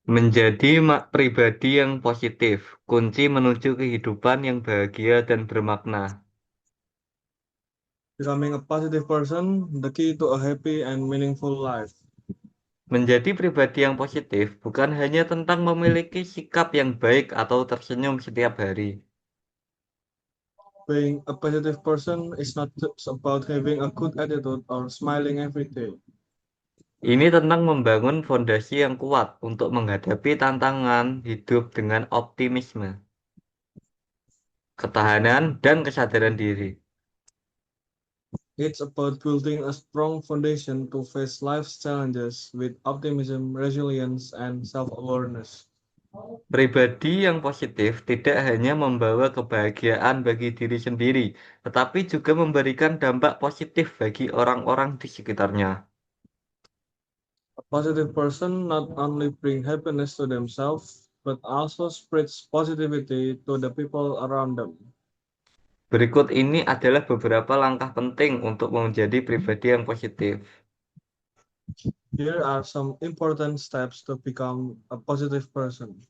Menjadi pribadi yang positif, kunci menuju kehidupan yang bahagia dan bermakna. Becoming a positive person, the key to a happy and meaningful life. Menjadi pribadi yang positif bukan hanya tentang memiliki sikap yang baik atau tersenyum setiap hari. Being a positive person is not just about having a good attitude or smiling every day. Ini tentang membangun fondasi yang kuat untuk menghadapi tantangan hidup dengan optimisme, ketahanan, dan kesadaran diri. It's about building a strong foundation to face life's challenges with optimism, resilience, and self-awareness. Pribadi yang positif tidak hanya membawa kebahagiaan bagi diri sendiri, tetapi juga memberikan dampak positif bagi orang-orang di sekitarnya. A positive person not only brings happiness to themselves, but also spreads positivity to the people around them. Berikut ini adalah beberapa langkah penting untuk menjadi pribadi yang positif. Here are some important steps to become a positive person.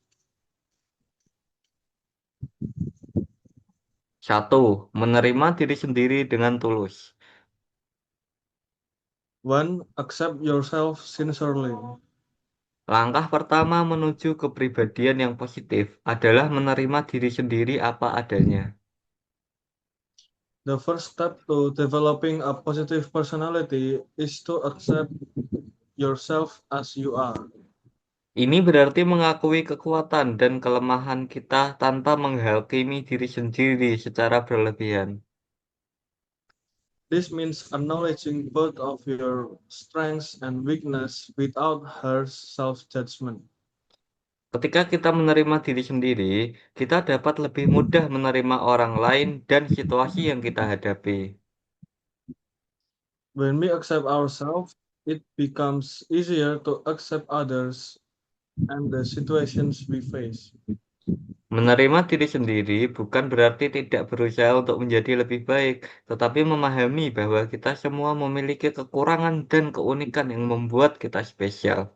Satu, menerima diri sendiri dengan tulus. 1. Accept yourself sincerely. Langkah pertama menuju kepribadian yang positif adalah menerima diri sendiri apa adanya. The first step to developing a positive personality is to accept yourself as you are. Ini berarti mengakui kekuatan dan kelemahan kita tanpa menghakimi diri sendiri secara berlebihan. This means acknowledging both of your strengths and weakness without harsh self-judgment. Ketika kita menerima diri sendiri, kita dapat lebih mudah menerima orang lain dan situasi yang kita hadapi. When we accept ourselves, it becomes easier to accept others and the situations we face. Menerima diri sendiri bukan berarti tidak berusaha untuk menjadi lebih baik, tetapi memahami bahwa kita semua memiliki kekurangan dan keunikan yang membuat kita spesial.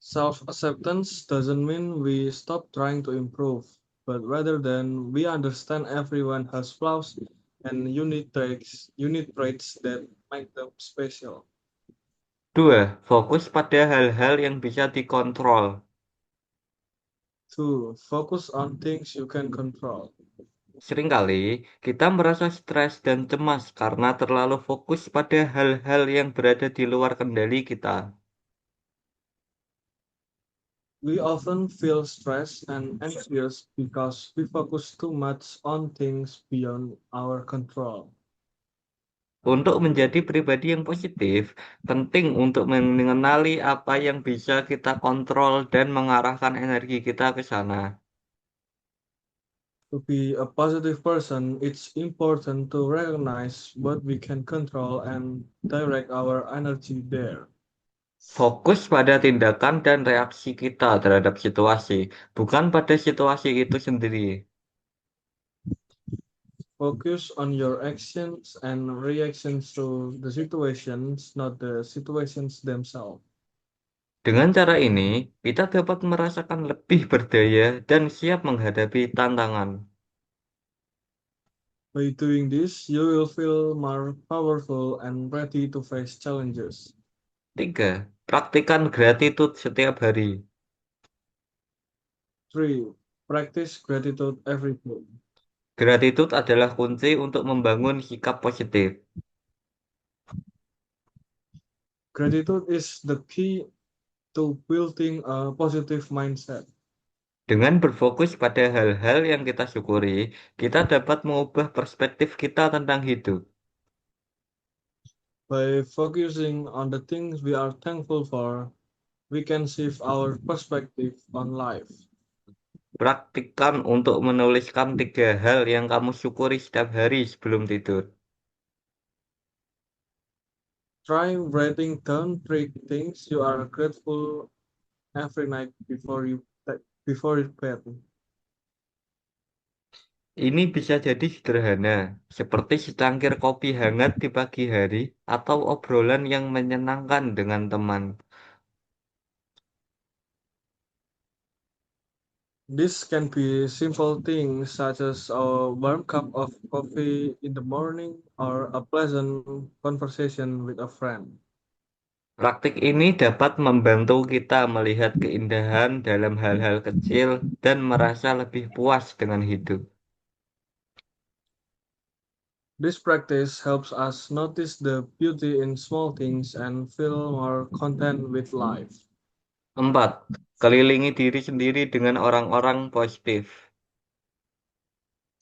Self-acceptance doesn't mean we stop trying to improve, but rather than we understand everyone has flaws and unique traits that make them special. Dua, fokus pada hal-hal yang bisa dikontrol. 2. Focus on things you can control. Seringkali kita merasa stres dan cemas karena terlalu fokus pada hal-hal yang berada di luar kendali kita. We often feel stressed and anxious because we focus too much on things beyond our control. Untuk menjadi pribadi yang positif, penting untuk mengenali apa yang bisa kita kontrol dan mengarahkan energi kita ke sana. To be a positive person, it's important to recognize what we can control and direct our energy there. Fokus pada tindakan dan reaksi kita terhadap situasi, bukan pada situasi itu sendiri. Focus on your actions and reactions to the situations, not the situations themselves. Dengan cara ini, kita dapat merasakan lebih berdaya dan siap menghadapi tantangan. By doing this, you will feel more powerful and ready to face challenges. Tiga, praktikan gratitude setiap hari. 3. Practice gratitude every day. Gratitude adalah kunci untuk membangun sikap positif. Gratitude is the key to building a positive mindset. Dengan berfokus pada hal-hal yang kita syukuri, kita dapat mengubah perspektif kita tentang hidup. By focusing on the things we are thankful for, we can shift our perspective on life. Praktikkan untuk menuliskan 3 hal yang kamu syukuri setiap hari sebelum tidur. Try writing down 3 things you are grateful every night before you bed. Ini bisa jadi sederhana, seperti secangkir kopi hangat di pagi hari atau obrolan yang menyenangkan dengan teman. This can be simple things such as a warm cup of coffee in the morning or a pleasant conversation with a friend. Praktik ini dapat membantu kita melihat keindahan dalam hal-hal kecil dan merasa lebih puas dengan hidup. This practice helps us notice the beauty in small things and feel more content with life. 4. Kelilingi diri sendiri dengan orang-orang positif.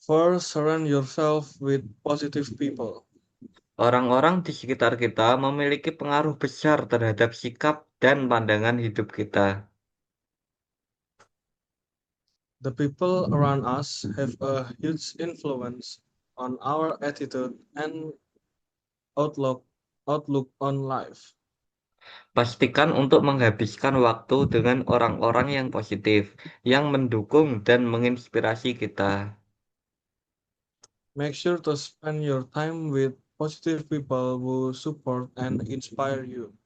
First, surround yourself with positive people. Orang-orang di sekitar kita memiliki pengaruh besar terhadap sikap dan pandangan hidup kita. The people around us have a huge influence on our attitude and outlook outlook on life. Pastikan untuk menghabiskan waktu dengan orang-orang yang positif, yang mendukung dan menginspirasi kita. Make sure to spend your time with positive people who support and inspire you.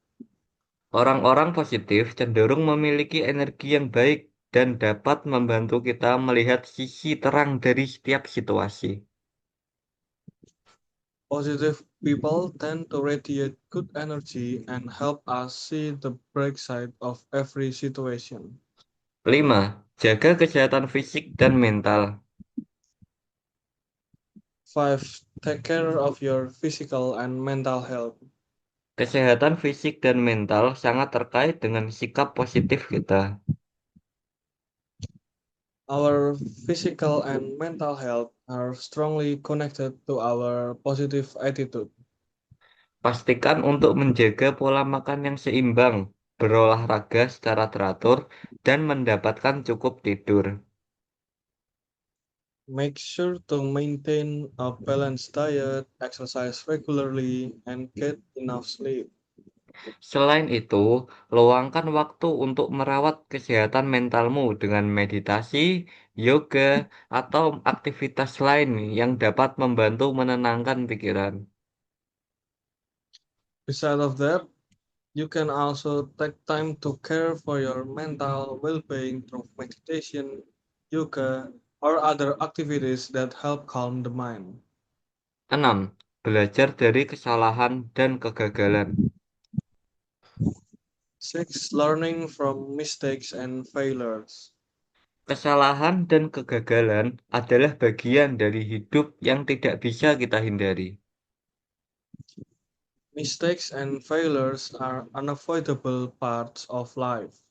Orang-orang positif cenderung memiliki energi yang baik dan dapat membantu kita melihat sisi terang dari setiap situasi. Positive people tend to radiate good energy and help us see the bright side of every situation. 5. Jaga kesehatan fisik dan mental. 5. Take care of your physical and mental health. Kesehatan fisik dan mental sangat terkait dengan sikap positif kita. Our physical and mental health are strongly connected to our positive attitude. Pastikan untuk menjaga pola makan yang seimbang, berolahraga secara teratur, dan mendapatkan cukup tidur. Make sure to maintain a balanced diet, exercise regularly, and get enough sleep. Selain itu, luangkan waktu untuk merawat kesehatan mentalmu dengan meditasi, yoga, atau aktivitas lain yang dapat membantu menenangkan pikiran. Besides of that, you can also take time to care for your mental well-being through meditation, yoga, or other activities that help calm the mind. 6. Belajar dari kesalahan dan kegagalan. 6. Learning from mistakes and failures. Kesalahan dan kegagalan adalah bagian dari hidup yang tidak bisa kita hindari. Mistakes and failures are unavoidable parts of life.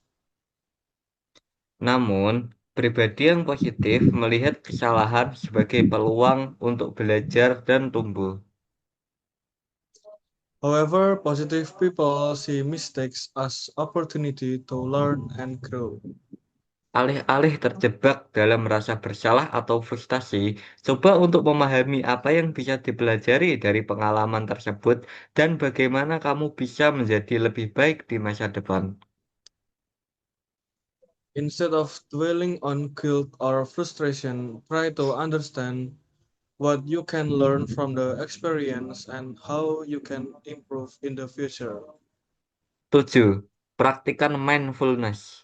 Namun, pribadi yang positif melihat kesalahan sebagai peluang untuk belajar dan tumbuh. However, positive people see mistakes as opportunity to learn and grow. Alih-alih terjebak dalam rasa bersalah atau frustasi, coba untuk memahami apa yang bisa dipelajari dari pengalaman tersebut dan bagaimana kamu bisa menjadi lebih baik di masa depan. Instead of dwelling on guilt or frustration, try to understand what you can learn from the experience and how you can improve in the future. 7. Praktikan mindfulness.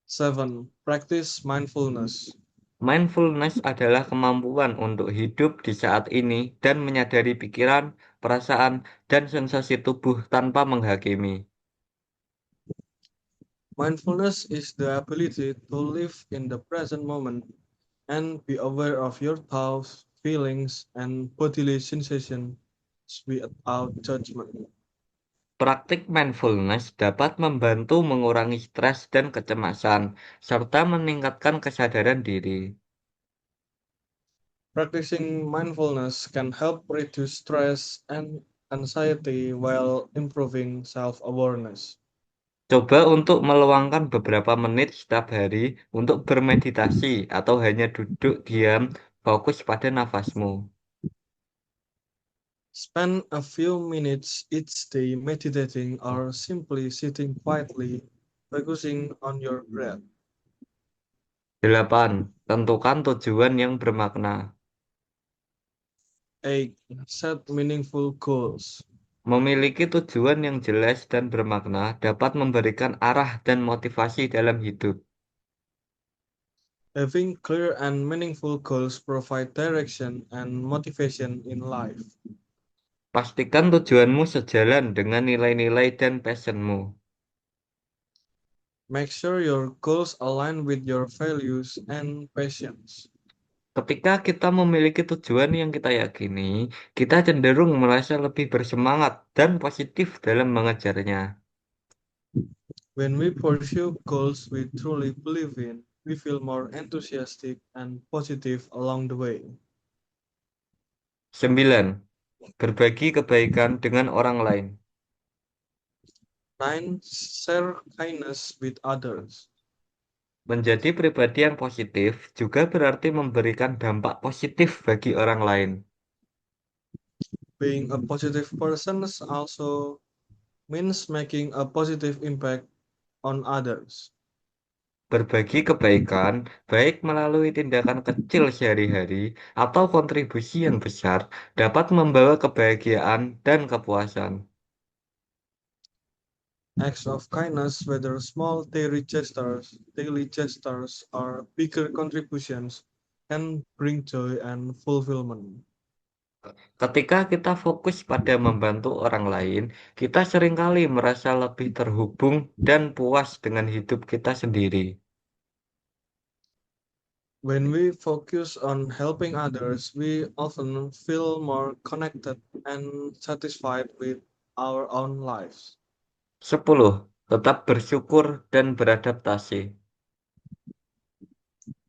7. Practice mindfulness. Mindfulness adalah kemampuan untuk hidup di saat ini dan menyadari pikiran, perasaan, dan sensasi tubuh tanpa menghakimi. Mindfulness is the ability to live in the present moment and be aware of your thoughts, feelings, and bodily sensations without judgment. Praktik mindfulness dapat membantu mengurangi stres dan kecemasan, serta meningkatkan kesadaran diri. Practicing mindfulness can help reduce stress and anxiety while improving self awareness. Coba untuk meluangkan beberapa menit setiap hari untuk bermeditasi atau hanya duduk diam, fokus pada nafasmu. Spend a few minutes each day meditating or simply sitting quietly, focusing on your breath. 8. Tentukan tujuan yang bermakna. 8. Set meaningful goals. Memiliki tujuan yang jelas dan bermakna dapat memberikan arah dan motivasi dalam hidup. Having clear and meaningful goals provide direction and motivation in life. Pastikan tujuanmu sejalan dengan nilai-nilai dan passionmu. Make sure your goals align with your values and passions. Ketika kita memiliki tujuan yang kita yakini, kita cenderung merasa lebih bersemangat dan positif dalam mengejarnya. When we pursue goals we truly believe in, we feel more enthusiastic and positive along the way. 9. Berbagi kebaikan dengan orang lain. 9. Share kindness with others. Menjadi pribadi yang positif juga berarti memberikan dampak positif bagi orang lain. Being a positive person also means making a positive impact on others. Berbagi kebaikan, baik melalui tindakan kecil sehari-hari atau kontribusi yang besar, dapat membawa kebahagiaan dan kepuasan. Acts of kindness, whether small daily gestures, or bigger contributions, can bring joy and fulfillment. Ketika kita fokus pada membantu orang lain, kita seringkali merasa lebih terhubung dan puas dengan hidup kita sendiri. When we focus on helping others, we often feel more connected and satisfied with our own lives. 10. Tetap bersyukur dan beradaptasi.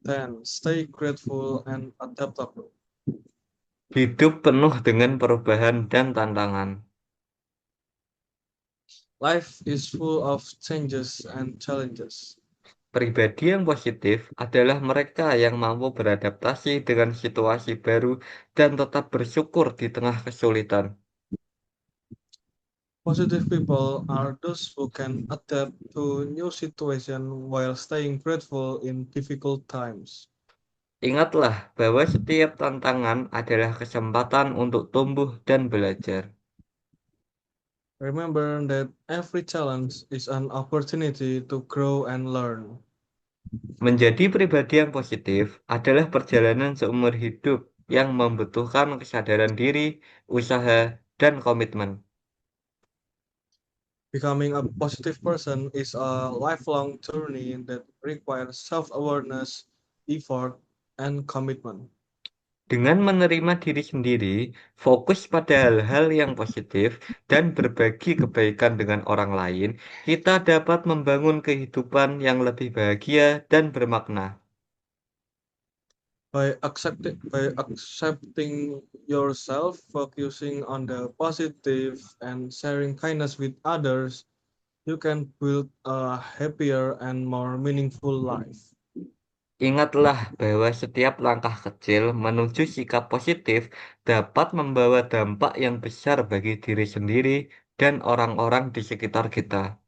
10. Stay grateful and adaptable. Hidup penuh dengan perubahan dan tantangan. Life is full of changes and challenges. Pribadi yang positif adalah mereka yang mampu beradaptasi dengan situasi baru dan tetap bersyukur di tengah kesulitan. Positive people are those who can adapt to new situations while staying grateful in difficult times. Ingatlah bahwa setiap tantangan adalah kesempatan untuk tumbuh dan belajar. Remember that every challenge is an opportunity to grow and learn. Menjadi pribadi yang positif adalah perjalanan seumur hidup yang membutuhkan kesadaran diri, usaha, dan komitmen. Becoming a positive person is a lifelong journey that requires self awareness, effort, and commitment. Dengan menerima diri sendiri, fokus pada hal-hal yang positif, dan berbagi kebaikan dengan orang lain, kita dapat membangun kehidupan yang lebih bahagia dan bermakna. By accepting yourself, focusing on the positive, and sharing kindness with others, you can build a happier and more meaningful life. Ingatlah bahwa setiap langkah kecil menuju sikap positif dapat membawa dampak yang besar bagi diri sendiri dan orang-orang di sekitar kita.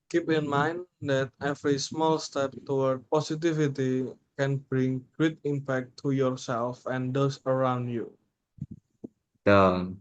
Keep in mind that every small step toward positivity can bring great impact to yourself and those around you. Dan